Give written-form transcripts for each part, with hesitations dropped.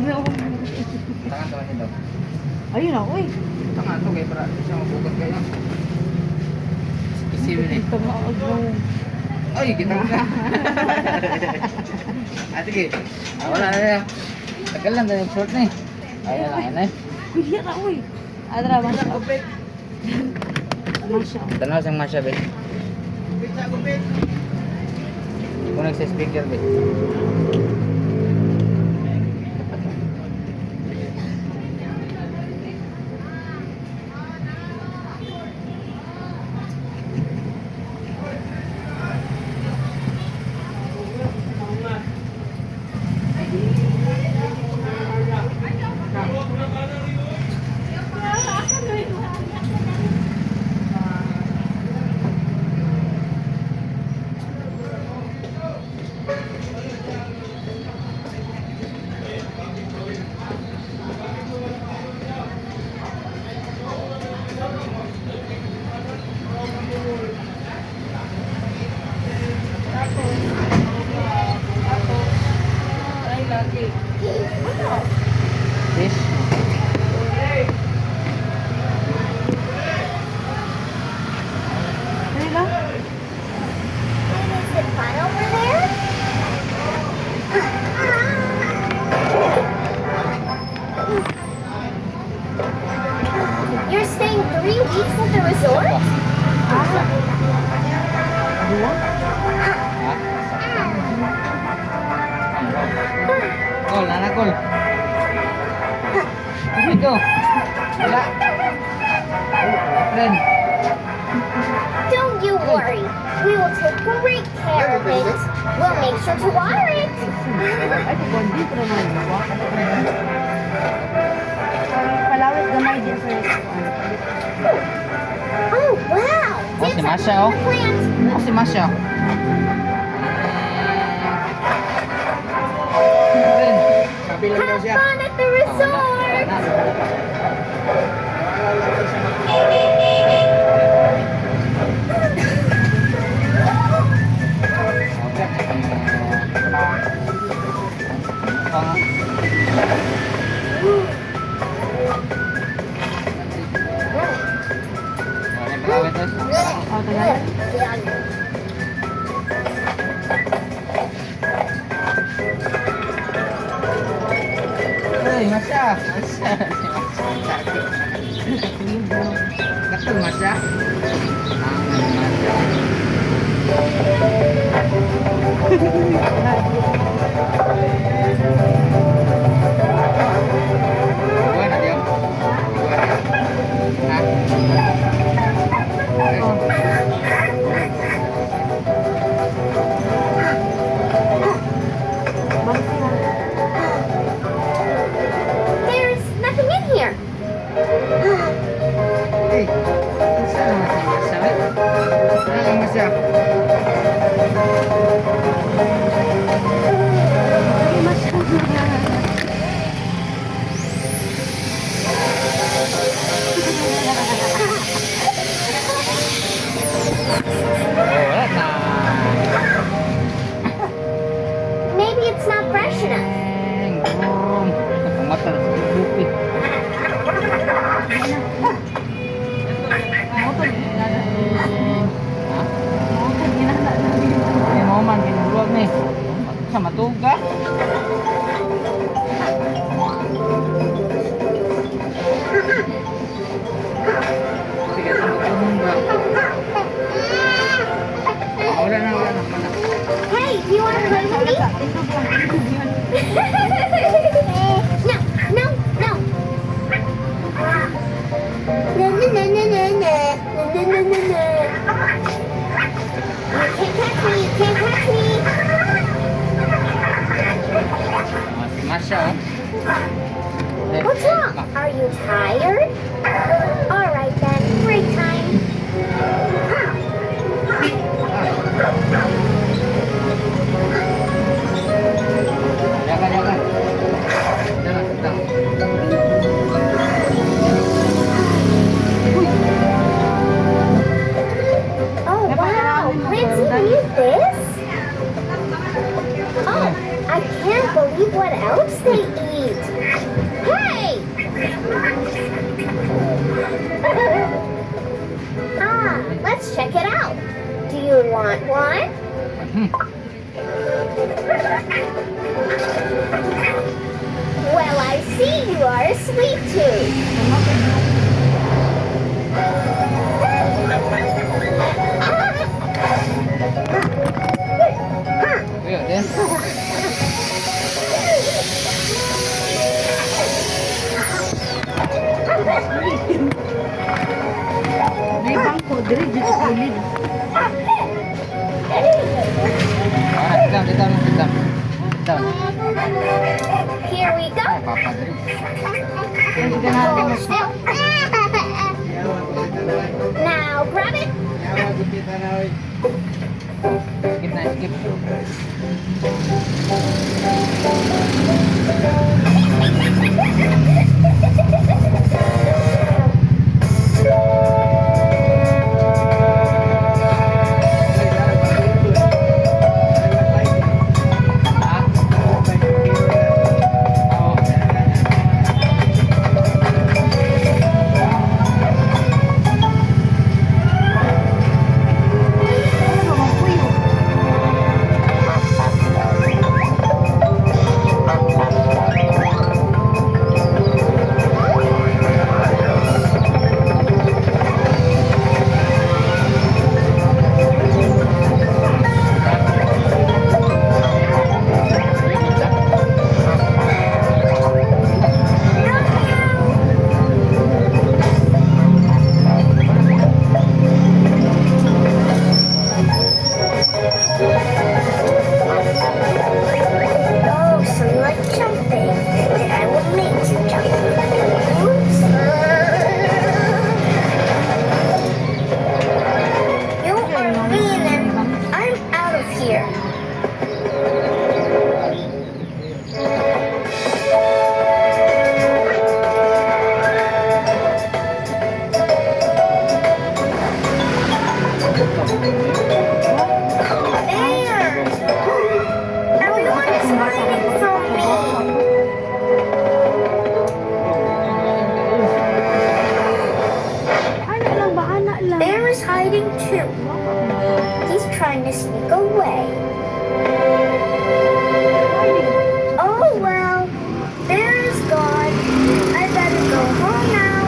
Tangan to niya daw. Ayun na, uy. Tangan to kay para siya mabukat kayo. Isipin eh. Ito nga, Ay, kita mo na. Ate Ki. Wala na yan. Tagal lang yung short na eh. Ayan lang, yan eh. Uy, yan na, uy. Adra, masya. Masya. Tanaw siyang masya, be. Kung nagsa-speaker, be. Fish. Ayun lang. Is it fun over there? You're staying 3 weeks at the resort? Dua? Kol, anak kol. Ito. Wala. Friend. Don't you worry. We will take great care of it. We'll make sure to water it. Ay, kung dito naman. Palawit gamay din sa restaurant. Oh, wow. Oh, si Masha, oh. The plant. Oh, si Masya. Friend. Have fun at the resort. Oh, tagal. Hey, Masya. Masya. Betul, Masya. Bukan dia. There's nothing in here. Hey, sana masih Masya. Masya. Maybe it's not fresh enough. Mata bukit. Ini momen ini buat nih sama tugas. Sige, enggak. Udah na. Hey, do you want to play with me? No, no, no. No, no, no, no, no, no. No, no, no, no, no. You can't catch me, you can't catch me. Si Masya, oh. What's wrong? Are you tired? All right then, break time. Jangan, jangan. Jangan, tentang. Oh wow, Lindsay, you this? Oh, I can't believe what else they eat. Hey! Let's check it out. Do you want one? Well, I see you are a sweet tooth. Ayo, Den. May bangko, diri dito sa gilid. Ah, sit down. Here we go. Ah, Papa Dre. Yan si ganado mo. Now grab it. Skip na, skip. Ah, oo. Ano naman po yun? Oh, so you like jumping? Then I will make you jump. Oops. You are leaving. I'm out of here. There! Everyone is hiding from me. Ano lang ba? Anak lang. Bear is hiding too. He's trying to sneak away. Oh well, Bear is gone. I better go home now.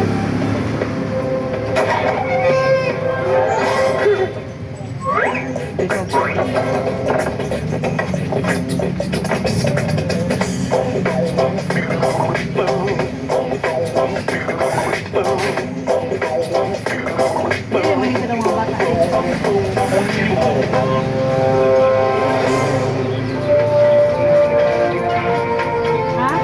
Hindi naman ito ng mga bata. Ha?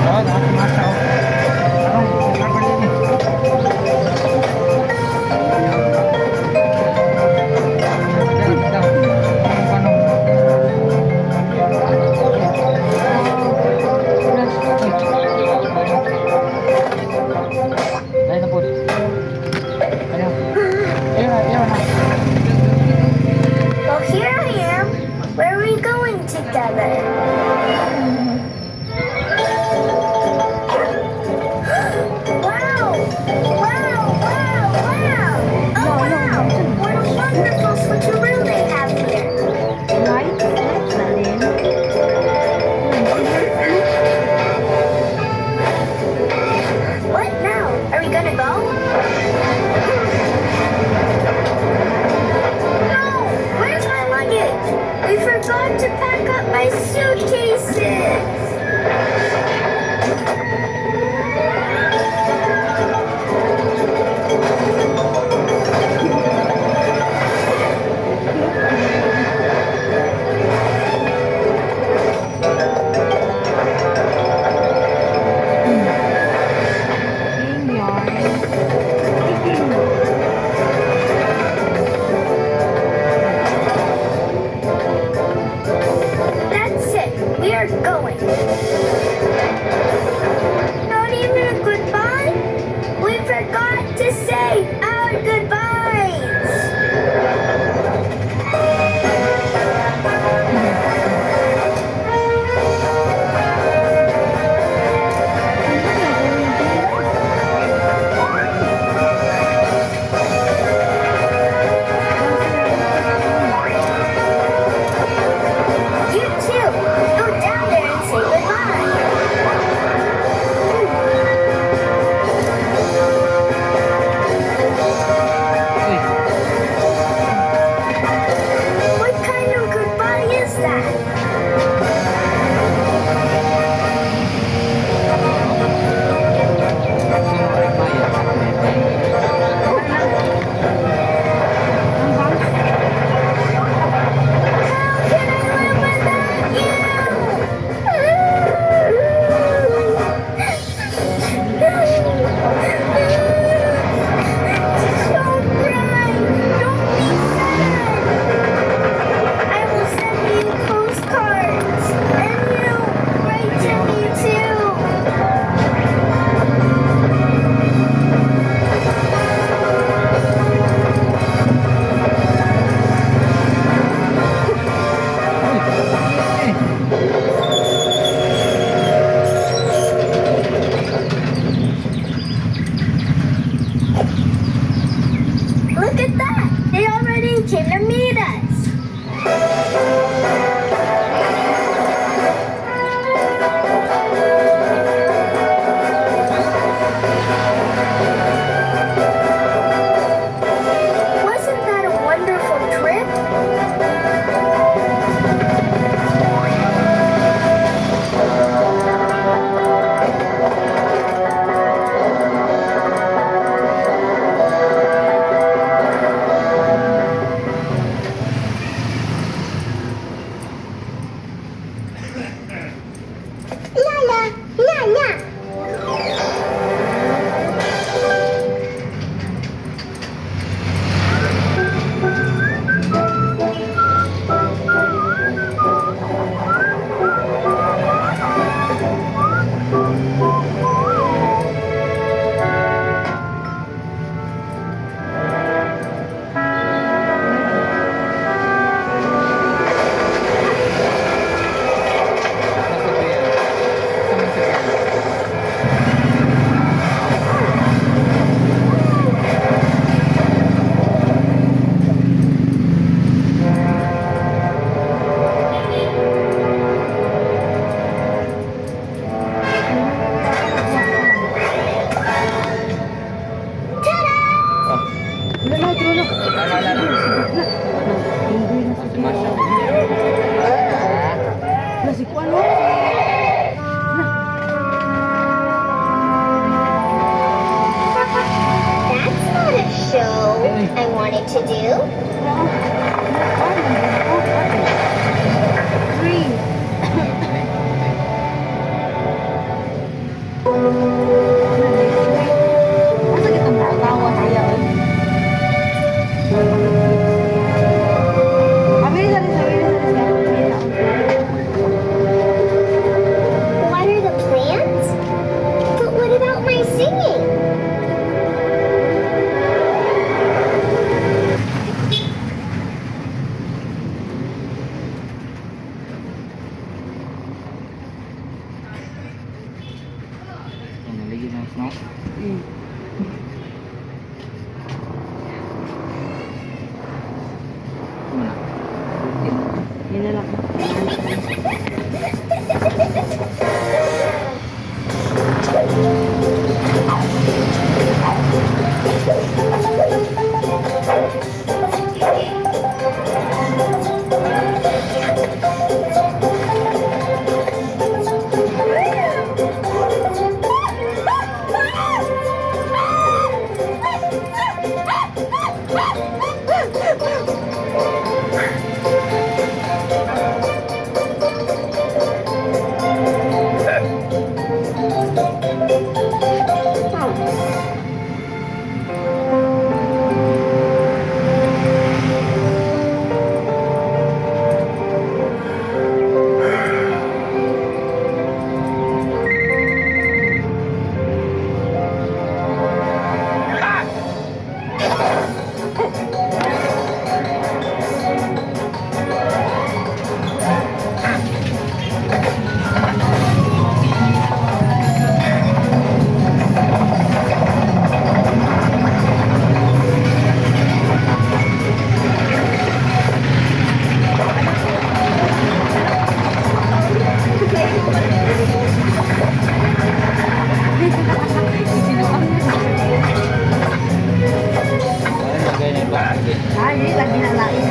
Oh, nakapumasa ako. Ano? Properly ni. Dahil na po. Ayaw. Ayaw na. Well, here I am. Where are we going together? Wow! Wow! Wow! Wow! Oh wow! What a wonderful switcheroo they have here. Right? Right na din. What now? Are we gonna go? No! Where's my luggage? We forgot to pack up my suitcases. Game yarn. Yun na lang. Ay, lagay na yung bakit. Ay, lagi na lain.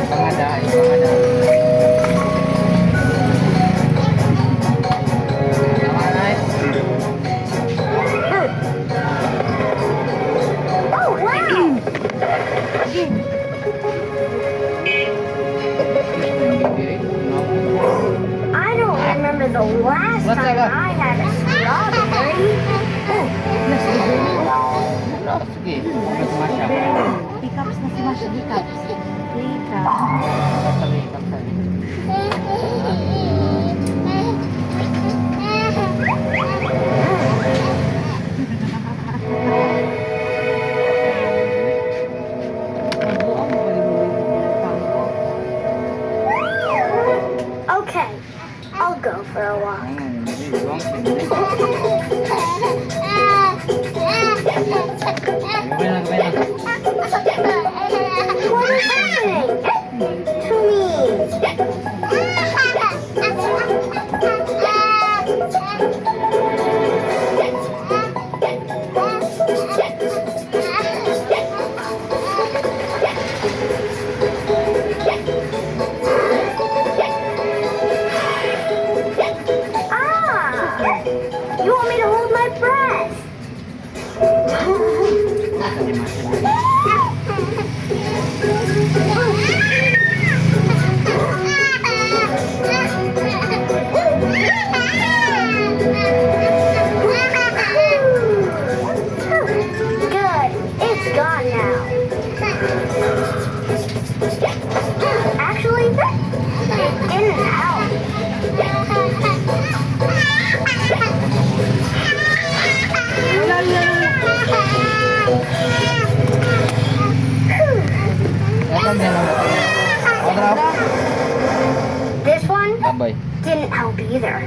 Pangada, pangada. Oh, wow! I don't remember the last What's time that? I had a strawberry. Sige, mas masya. Hiccups na si Masha. Hiccups. Hiccups. Sabi, sabi. Okay, I'll go for a walk. Hindi, buwang sindi. Gawin lang, gawin lang. What is happening to me? Ah! You want me to hold my breath? Sabi, masya. Good. It's gone now. Actually, it didn't help. Dapat yan lang. Otra. This one Babay. didn't help either.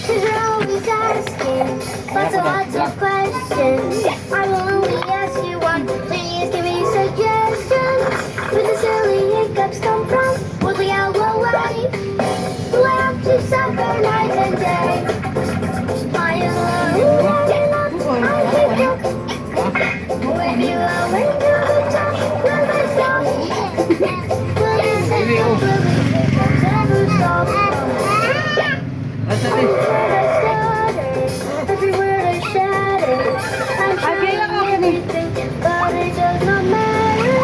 Cause you're always asking lots of questions. I will only ask you one. Please give me suggestions. Where the silly hiccups come from? Will we all go away? Do I have to suffer night and day? I am alone. I keep looking. When you are when you're the top, will I stop? Will you say will the hiccups ever stop? Basta din. Every word I shattered. I'm trying everything, but it does not matter.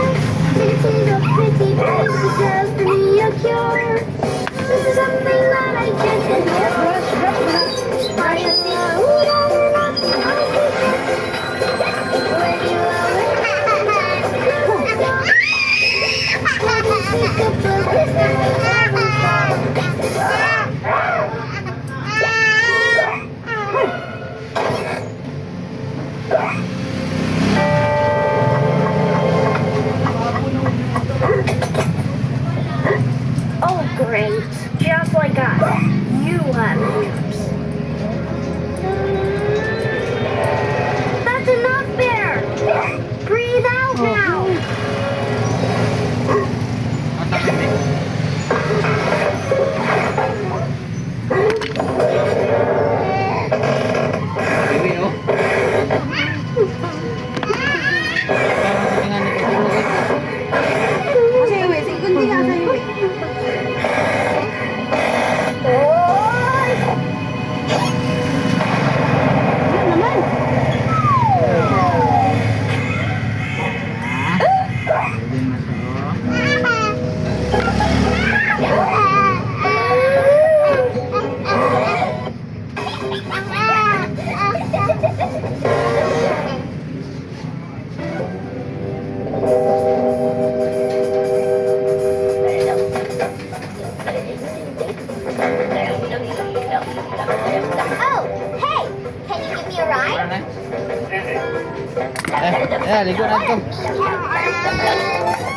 This is a pretty face, it just me a cure. This is something that I can't ignore. I just need a hoot on and up. I think when you are with me, when you think of the Great. Just like us. You have hiccups. That's enough, Bear. Breathe out now. Iwi, oh. Parang sa tingnan ni Kutulo, eh. Kasi iwi, sige kundi nga sa iwi. Oy! Ano naman? Pwede na siya, oh. Oh, hey! Can you give me a ride? Parang na. Ligo na ito. Yeah.